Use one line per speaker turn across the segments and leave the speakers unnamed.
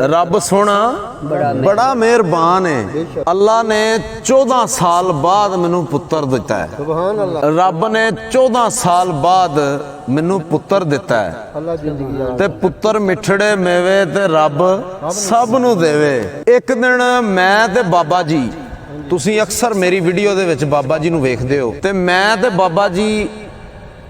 रब सोना बड़ा मेहरबान है। अल्लाह ने 14 साल बाद मैनू पुत्र दिता है। रब ने 14 साल बाद मैनू पुत्र दिता है ते पुत्र मिठड़े मेवे ते रब सब नू देवे। एक दिन मैं ते बाबा जी, तुसी अक्सर मेरी वीडियो दे विच बाबा जी नू वेखदे हो, ते मैं ते बाबा जी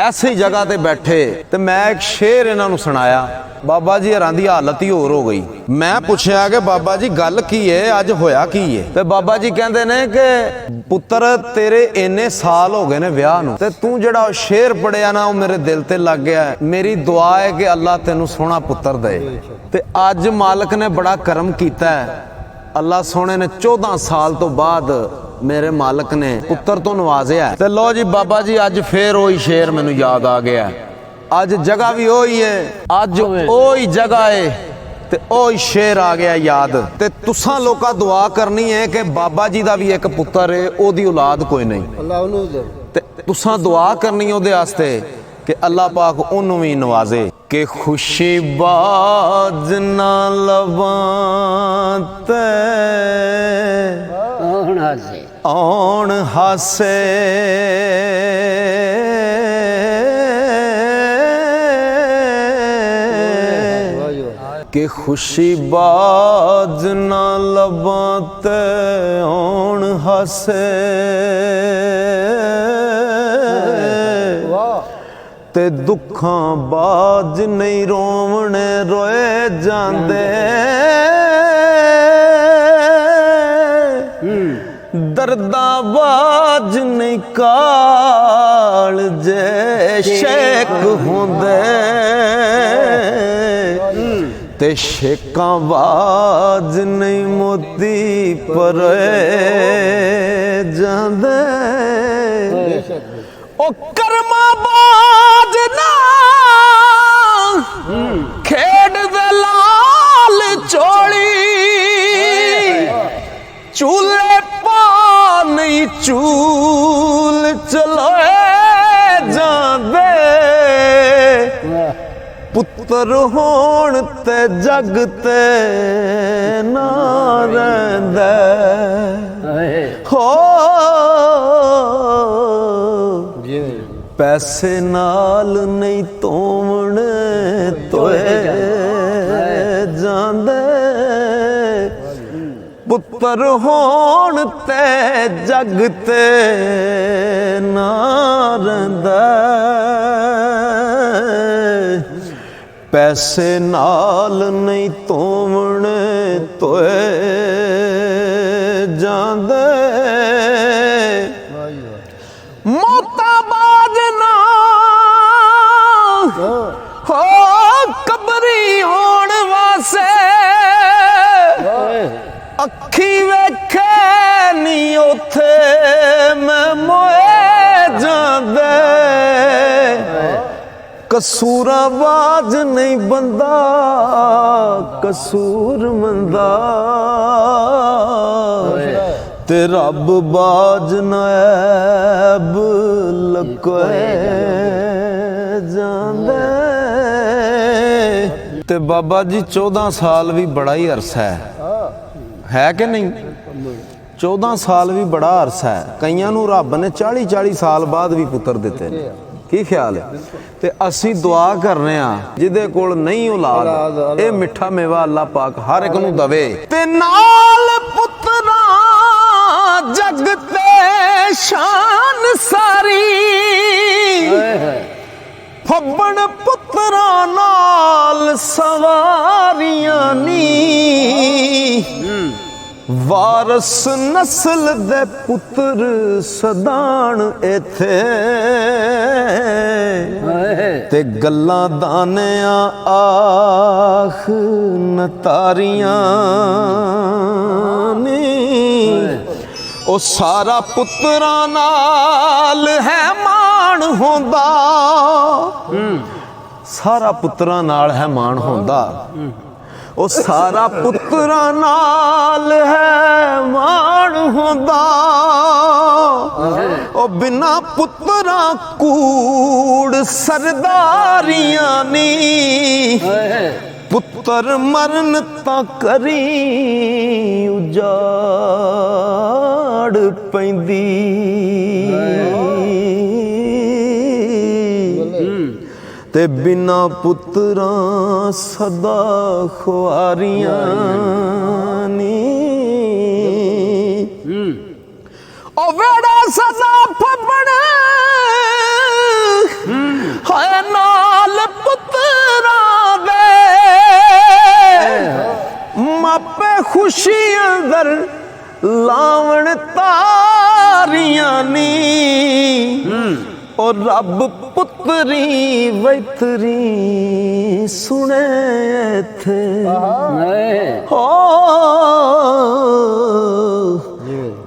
ऐसी जगह ते बैठे ते मैं एक शेर इन्हां नू सुनाया। बाबा जी हरां दी हालत ही होर हो गई। मैं पूछया कि बाबा जी गल की है, अज होया की है? ते बाबा जी कहंदे ने कि पुत्र तेरे इन्ने साल हो गए ने विआह नू, ते तू जेड़ा शेर पढ़िया ना, वो मेरे दिल ते लग गया। मेरी दुआ है कि अल्लाह तेनू सोहना पुत्र दे। ते अज मालक ने बड़ा करम कीता है। अल्लाह सोने ने 14 साल तो बाद मेरे मालक ने पुत्र तो नवाजिया। ते लो जी बाबा जी, अज फिर वही शेर मैनू याद आ गया। अज जगह भी वही है, अज वही जगह है ते वही शेर आ गया याद। ते तुसां लोकां दुआ करनी है कि बाबा जी दा भी एक पुत्र है, ओदी औलाद कोई नहीं, ते तुसां दुआ करनी ओदे वास्ते कि अल्लाह पाक ओनू भी नवाजे। कि खुशी बाज ना लवां ते औण हासे, कि खुशी बाज ना लवां ते औण हासे, ते दुखां बाज नहीं रोवणे रोए जांदे, दर्दां बाज नहीं कालजे शेक होंदे, ते शेकां बाज नहीं मोती परोए जांदे। ओ कर्मा बाज ना खेड दे लाल चोली, चूल्हे पा नहीं चूल चलोए जांदे, पुत्र होण ते जग ते ना रहिंदा हो, पैसे नाल नहीं तोवणे तोए जांदे, पुत्र होण ते जग ते ना रहिंदा, पैसे नाल नहीं तोवणे तोए जांदे, मौता बाज ना हो कबरी होण वासे, अखी वेखे नी ओथे मैं मोए जांदे, कसूरा बाज नहीं बंदा कसूर मंदा, ते रब बाज नायब लकोए जांदे। ते बाबा जी 14 साल भी बड़ा ही अरसा है कि नहीं? 14 साल भी बड़ा अरसा है। कईयां नूं रब ने 40-40 साल बाद भी पुत्र दिते ने। की ख्याल है? ते असी दुआ करने जिदे कोल नहीं औलाद, ये मिठा मेवा अल्लाह पाक हर एक नूं दवे। ते नाल पुत्रा जग ते शान सारी, फब्बन पुत्रा नाल सवारियां नी, वारस नस्ल दे पुत्र सदान इथे, ते गल्लां दानिया आख नतारियां नी, ओ सारा पुत्रा नाल है मान होंदा, सारा पुत्रा नाल है मान होंदा, ओ सारा पुत्रा नाल है मान होंदा, ओ बिना पुत्रा कूड़ सरदारियां नी, ਪੁੱਤਰ ਮਰਨ ਤਾਂ ਕਰੀ ਉਜਾੜ ਪੈਂਦੀ ਤੇ ਬਿਨਾ ਪੁੱਤਰਾਂ ਸਦਾ ਖੁਆਰੀਆਂ ਨੀ ਉਹ ਵੇੜਾ ਸਦਾ ਫੱਬਣ ਹਾਏ ਨਾਲ ਪੁੱਤਰਾਂ ਦੇ ਮਾਪੇ ਖੁਸ਼ੀ ਅੰਦਰ ਲਾਵਣ ਤਾਰੀਆਂ ਨੀ ਉਹ ਰੱਬ ਪੁੱਤਰੀ ਵੈਤਰੀ ਸੁਣੇ ਇੱਥੇ ਹੋ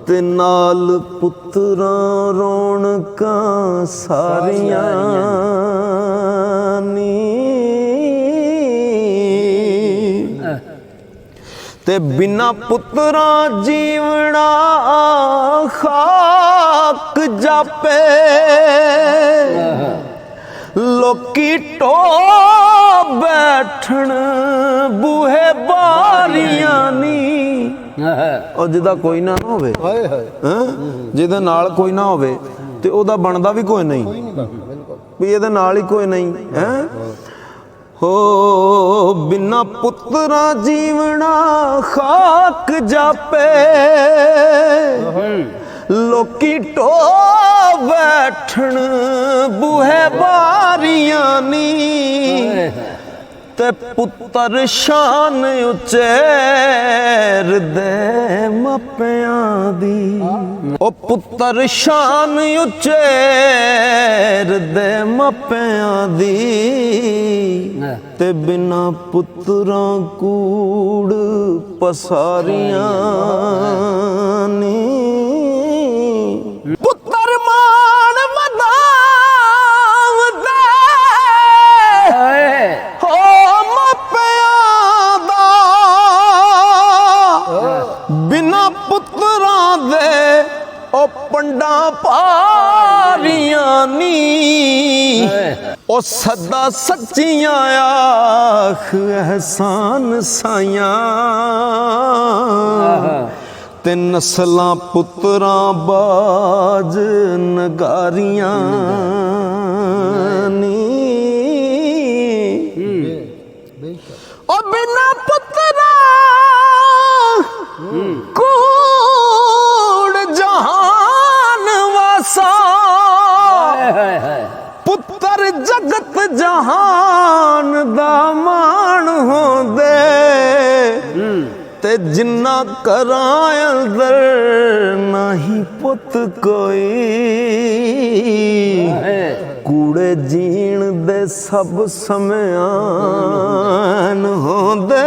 ਤੇ ਨਾਲ ਪੁੱਤਰਾਂ ਰੌਣਕਾਂ ਸਾਰੀਆਂ ਨੀ ਤੇ ਬਿਨਾ ਪੁੱਤਰਾਂ ਜੀਵਣਾ ਖਾਕ ਜਾਪੇ ਲੋਕੀ ਟੋ ਬੈਠਣ ਬੂਹੇ ਬਾਰੀਆਂ ਨੀ ਉਹ ਜਿਹਦਾ ਕੋਈ ਨਾ ਹੋਵੇ ਜਿਹਦੇ ਨਾਲ ਕੋਈ ਨਾ ਹੋਵੇ ਤੇ ਉਹਦਾ ਬਣਦਾ ਵੀ ਕੋਈ ਨਹੀਂ ਵੀ ਇਹਦੇ ਨਾਲ ਹੀ ਕੋਈ ਨਹੀਂ ਹੈ ਹੋ ਬਿਨਾ ਪੁੱਤਰਾਂ ਜੀਵਣਾ ਖਾਕ ਜਾਪੇ ਲੋਕੀ ਟੋ ਬੈਠਣ ਬੂਹੇ ਬਾਰੀਆਂ ਨੀ ਤੇ ਪੁੱਤਰ ਸ਼ਾਨ ਉਚੇਰ ਦੇ ਮਾਪਿਆਂ ਦੀ ਉਹ ਪੁੱਤਰ ਸ਼ਾਨ ਉਚੇਰ ਦੇ ਮਾਪਿਆਂ ਦੀ ਤੇ ਬਿਨਾ ਪੁੱਤਰਾਂ ਕੂੜ ਪਸਾਰੀਆਂ ਨੀ ਪੁੱਤਰ ਮਾਣ ਵਧਾਉਂਦੇ ਹੋ ਮਾਪਿਆਂ ਦਾ ਬਿਨਾ ਪੁੱਤਰਾਂ ਦੇ ਉਹ ਪੰਡਾਂ ਪਾਰੀਆਂ ਨੀ ਉਹ ਸਦਾ ਸੱਚੀਆਂ ਆਖ ਅਹਿਸਾਨ ਸਾਈਆਂ ਤੇ ਨਸਲਾਂ ਪੁੱਤਰਾਂ ਬਾਜ ਨਗਾਰੀਆਂ ਨੀ ਉਹ ਬਿਨਾ ਪੁੱਤਰਾਂ ਕੂੜ ਜਹਾਨ ਵਾਸਾ ਪੁੱਤਰ ਜਗਤ ਜਹਾਨ ਦਾ ਮਾਣ ਹੁੰਦੇ ਤੇ ਜਿੰਨਾ ਕਰਾਂ ਅੰਦਰ ਨਹੀਂ ਪੁੱਤ ਕੋਈ ਕੂੜੇ ਜੀਣ ਦੇ ਸਭ ਸਮਿਆਨ ਹੁੰਦੇ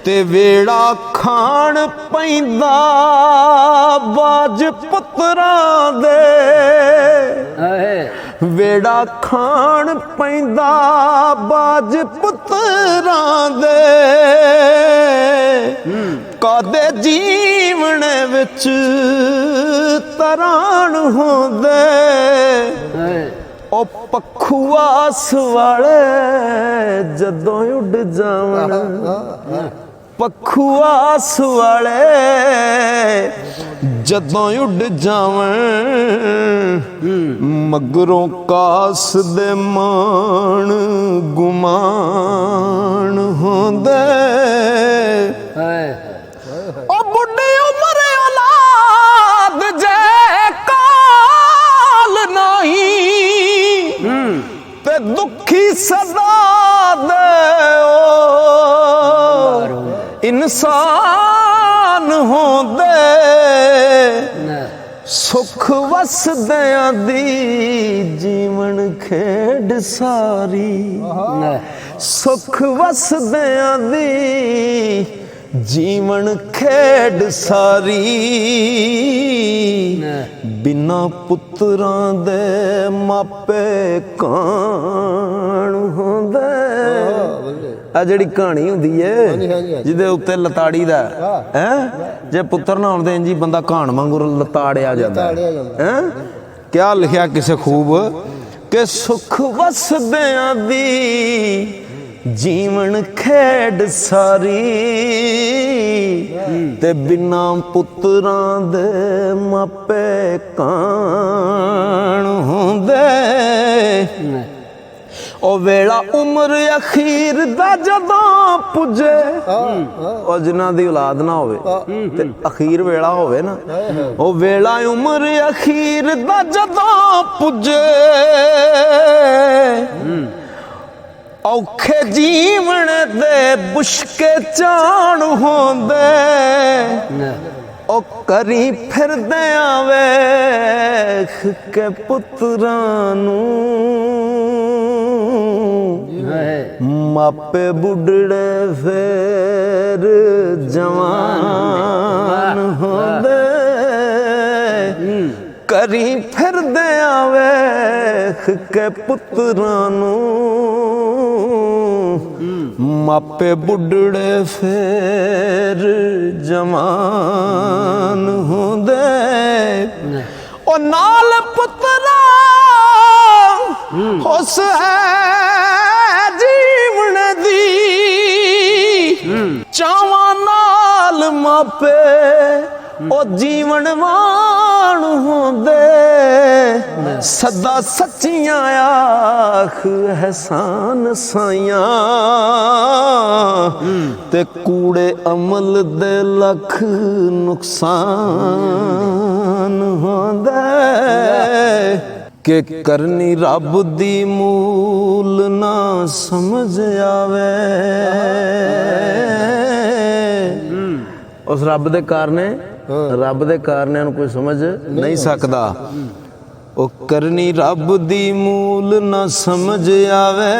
ਤੇ ਵੇੜਾ ਖਾਣ ਪੈਂਦਾ ਬਾਜ ਪੁੱਤਰਾਂ ਦੇ ਵੇੜਾ ਖਾਣ ਪੈਂਦਾ ਬਾਜ ਪੁੱਤਰਾਂ ਦੇ ਕਦੇ ਜੀਵਨ ਵਿੱਚ ਤਰਾਣ ਹੁੰਦੇ ਉਹ ਪਖੂਆਸ ਵਾਲੇ ਜਦੋਂ ਉੱਡ ਜਾਵਣ ਪਖੂਆਸ ਵਾਲੇ ਜਦੋਂ ਉੱਡ ਜਾਵਣ ਮਗਰੋਂ ਕਾਸ ਦੇ ਮਾਣ ਗੁਮਾਨ ਹੁੰਦੇ ਉਹ ਬੁੱਢੀ ਉਮਰ ਔਲਾਦ ਜੇ ਕਾਲ ਨਹੀਂ ਤੇ ਦੁਖੀ ਸਦਾ ਦੇ ਇਨਸਾਨ ਹੁੰਦੇ ਸੁਖ ਵਸਦਿਆਂ ਦੀ ਜੀਵਨ ਖੇਡ ਸਾਰੀ ਸੁਖ ਵਸਦਿਆਂ ਦੀ ਜੀਵਨ ਖੇਡ ਸਾਰੀ ਬਿਨਾ ਪੁੱਤਰਾਂ ਦੇ ਮਾਪੇ ਕਾਣ ਹੁੰਦੇ ਆ ਜਿਹੜੀ ਕਹਾਣੀ ਹੁੰਦੀ ਏ ਜਿਹਦੇ ਉੱਤੇ ਲਤਾੜੀ ਦਾ ਹੈ ਜੇ ਪੁੱਤਰ ਨਾ ਹੁੰਦੇ ਇੰਜੀ ਬੰਦਾ ਕਹਾਣ ਵਾਂਗੂ ਲਤਾੜਿਆ ਜਾਂਦਾ ਹੈ ਕਿਆ ਲਿਖਿਆ ਕਿਸੇ ਖੂਬ ਕਿ ਸੁਖ ਵਸਦਿਆਂ ਦੀ ਜੀਵਨ ਖੇਡ ਸਾਰੀ ਤੇ ਬਿਨਾ ਪੁੱਤਰਾਂ ਦੇ ਮਾਪੇ ਕਾਣ ਹੁੰਦੇ ਉਹ ਵੇਲਾ ਉਮਰ ਅਖੀਰ ਦਾ ਜਦੋਂ ਪੁੱਜੇ ਉਹ ਜਿਨ੍ਹਾਂ ਦੀ ਔਲਾਦ ਨਾ ਹੋਵੇ ਤੇ ਅਖੀਰ ਵੇਲਾ ਹੋਵੇ ਨਾ ਉਹ ਵੇਲਾ ਉਮਰ ਅਖੀਰ ਦਾ ਜਦੋਂ ਪੁੱਜੇ ਔਖੇ ਜੀਵਨ ਦੇ ਮੁਸ਼ਕੇ ਚਾਣ ਹੁੰਦੇ ਉਹ ਕਰੀ ਫਿਰਦਿਆਂ ਵੇਖ ਕੇ ਪੁੱਤਰਾਂ ਨੂੰ ਮਾਪੇ ਬੁੱਢੜੇ ਫੇਰ ਜਵਾਨ ਹੁੰਦੇ ਕਰੀ ਫਿਰਦਿਆਂ ਵੇਖ ਕੇ ਪੁੱਤਰਾਂ ਨੂੰ ਮਾਪੇ ਬੁੱਢੜੇ ਫੇਰ ਜਵਾਨ ਹੁੰਦੇ ਉਹ ਨਾਲ ਪੁੱਤਰਾ ਉਸ ਹੈ ਜੀਵਨ ਦੀ ਚਾਵਾਂ ਨਾਲ ਮਾਪੇ ਉਹ ਜੀਵਨ ਵਾਣ ਹੁੰਦੇ ਸਦਾ ਸੱਚੀਆਂ ਆਖ ਅਹਿਸਾਨ ਸਾਈਆਂ ਤੇ ਕੂੜੇ ਅਮਲ ਦੇ ਲੱਖ ਨੁਕਸਾਨ ਹੁੰਦੇ ਕਿ ਕਰਨੀ ਰੱਬ ਦੀ ਮੂਲ ਨਾ ਸਮਝ ਆਵੇ ਉਸ ਰੱਬ ਦੇ ਕਾਰਨੇ ਰੱਬ ਦੇ ਕਾਰਨਿਆਂ ਨੂੰ ਕੋਈ ਸਮਝ ਨਹੀਂ ਸਕਦਾ ਉਹ ਕਰਨੀ ਰੱਬ ਦੀ ਮੂਲ ਨਾ ਸਮਝ ਆਵੇ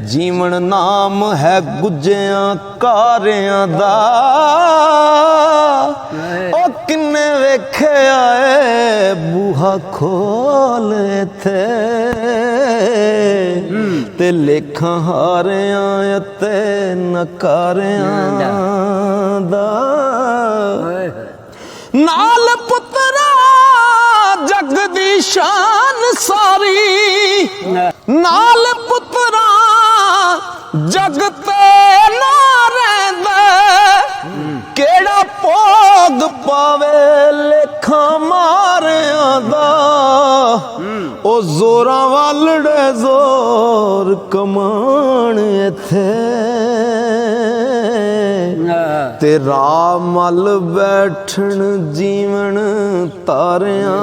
ਜੀਵਨ ਨਾਮ ਹੈ ਗੁੱਜਿਆਂ ਕਾਰਿਆਂ ਦਾ ਉਹ ਕਿੰਨੇ ਵੇਖਿਆ ਏ ਬੂਹਾ ਖੋਲ ਇੱਥੇ ਤੇ ਲੇਖਾਂ ਹਾਰਿਆਂ ਅਤੇ ਨਕਾਰਿਆਂ ਦਾ ਨਾਲ ਪੁੱਤਰਾ ਜਗ ਦੀ ਸ਼ਾਨ ਸਾਰੀ ਨਾਲ ਪੁੱਤਰਾ ਜਗ ਤੇ ਨਾ ਰਹਿੰਦਾ ਕਿਹੜਾ ਭੋਗ ਪਾਵੇ ਲੇਖਾਂ ਮਾਰਿਆਂ ਦਾ ਉਹ ਜ਼ੋਰਾਂ ਵਾਲੜੇ ਜ਼ੋਰ ਕਮਾਣ ਇੱਥੇ ਤੇ ਰਾਹ ਮਲ ਬੈਠਣ ਜੀਵਨ ਤਾਰਿਆਂ